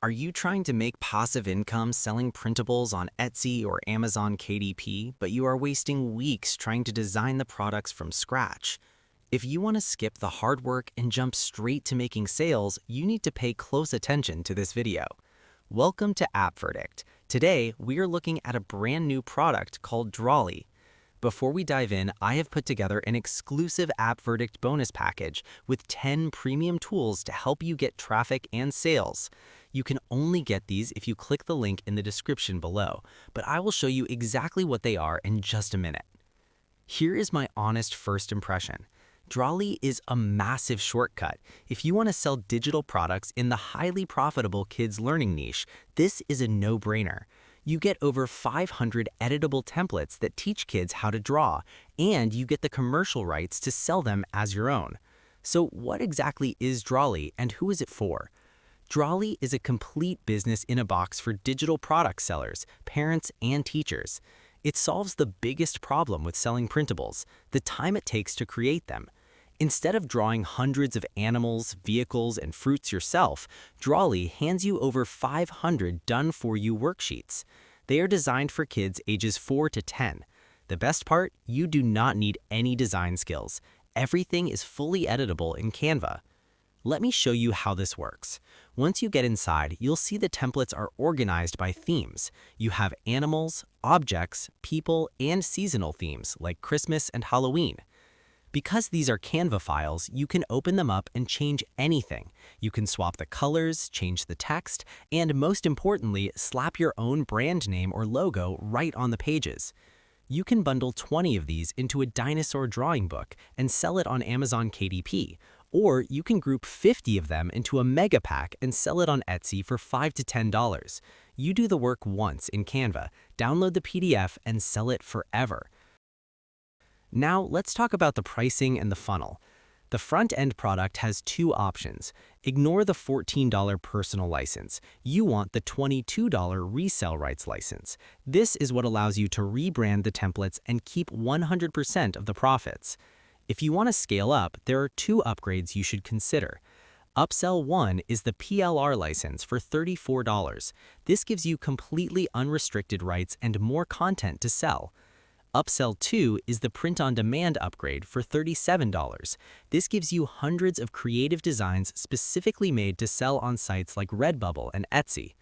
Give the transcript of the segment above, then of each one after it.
Are you trying to make passive income selling printables on Etsy or Amazon KDP, but you are wasting weeks trying to design the products from scratch? If you want to skip the hard work and jump straight to making sales, you need to pay close attention to this video. Welcome to App Verdict. Today, we are looking at a brand new product called Drawly. Before we dive in, I have put together an exclusive App Verdict bonus package with 10 premium tools to help you get traffic and sales. You can only get these if you click the link in the description below, but I will show you exactly what they are in just a minute. Here is my honest first impression. Drawly is a massive shortcut. If you want to sell digital products in the highly profitable kids learning niche, this is a no-brainer. You get over 500 editable templates that teach kids how to draw, and you get the commercial rights to sell them as your own. So what exactly is Drawly and who is it for? Drawly is a complete business in a box for digital product sellers, parents, and teachers. It solves the biggest problem with selling printables, the time it takes to create them. Instead of drawing hundreds of animals, vehicles, and fruits yourself, Drawly hands you over 500 done-for-you worksheets. They are designed for kids ages 4 to 10. The best part? You do not need any design skills. Everything is fully editable in Canva. Let me show you how this works. Once you get inside, you'll see the templates are organized by themes. You have animals, objects, people, and seasonal themes like Christmas and Halloween. Because these are Canva files, you can open them up and change anything. You can swap the colors, change the text, and most importantly, slap your own brand name or logo right on the pages. You can bundle 20 of these into a dinosaur drawing book and sell it on Amazon KDP, or you can group 50 of them into a mega pack and sell it on Etsy for $5 to $10. You do the work once in Canva, download the PDF, and sell it forever. Now, let's talk about the pricing and the funnel. The front-end product has two options. Ignore the $14 personal license. You want the $22 resale rights license. This is what allows you to rebrand the templates and keep 100% of the profits. If you want to scale up, there are two upgrades you should consider. Upsell 1 is the PLR license for $34. This gives you completely unrestricted rights and more content to sell. Upsell 2 is the print-on-demand upgrade for $37. This gives you hundreds of creative designs specifically made to sell on sites like Redbubble and Etsy.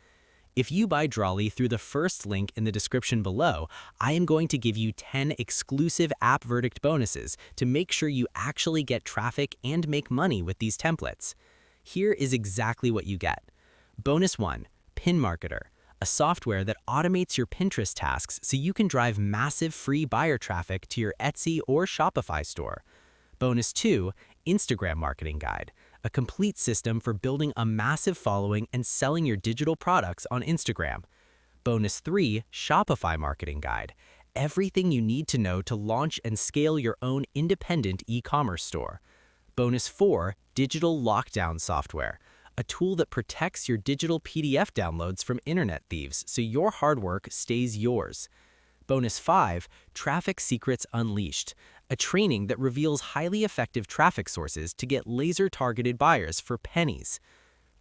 If you buy Drawly through the first link in the description below, I am going to give you 10 exclusive App Verdict bonuses to make sure you actually get traffic and make money with these templates. Here is exactly what you get. Bonus 1, Pin Marketer, a software that automates your Pinterest tasks so you can drive massive free buyer traffic to your Etsy or Shopify store. Bonus 2, Instagram Marketing Guide, a complete system for building a massive following and selling your digital products on Instagram. Bonus 3, Shopify Marketing Guide, everything you need to know to launch and scale your own independent e-commerce store. Bonus 4, Digital Lockdown Software, a tool that protects your digital PDF downloads from internet thieves so your hard work stays yours. Bonus 5, Traffic Secrets Unleashed, a training that reveals highly effective traffic sources to get laser-targeted buyers for pennies.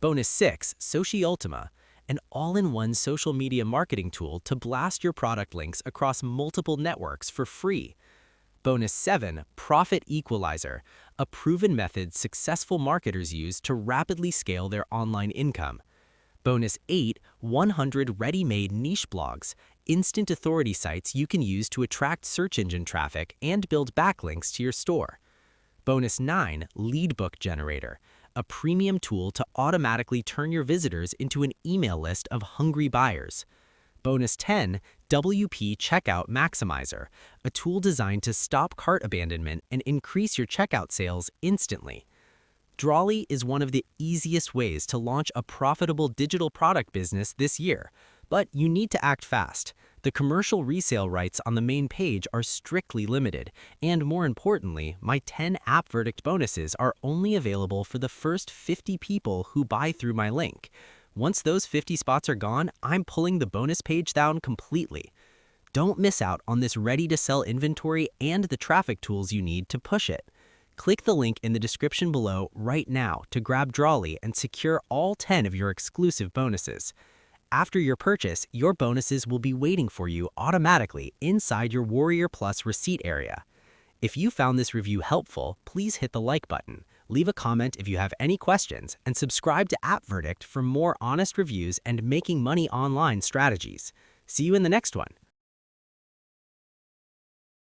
Bonus 6, Socialtima, an all-in-one social media marketing tool to blast your product links across multiple networks for free. Bonus 7, Profit Equalizer, a proven method successful marketers use to rapidly scale their online income. Bonus 8, 100 ready-made niche blogs, instant authority sites you can use to attract search engine traffic and build backlinks to your store. Bonus 9, Lead Book Generator, a premium tool to automatically turn your visitors into an email list of hungry buyers. Bonus 10, WP Checkout Maximizer, a tool designed to stop cart abandonment and increase your checkout sales instantly. Drawly is one of the easiest ways to launch a profitable digital product business this year, but you need to act fast. The commercial resale rights on the main page are strictly limited, and more importantly, my 10 App Verdict bonuses are only available for the first 50 people who buy through my link. Once those 50 spots are gone, I'm pulling the bonus page down completely. Don't miss out on this ready-to-sell inventory and the traffic tools you need to push it. Click the link in the description below right now to grab Drawly and secure all 10 of your exclusive bonuses. After your purchase, your bonuses will be waiting for you automatically inside your Warrior Plus receipt area. If you found this review helpful, please hit the like button, leave a comment if you have any questions, and subscribe to App Verdict for more honest reviews and making money online strategies. See you in the next one.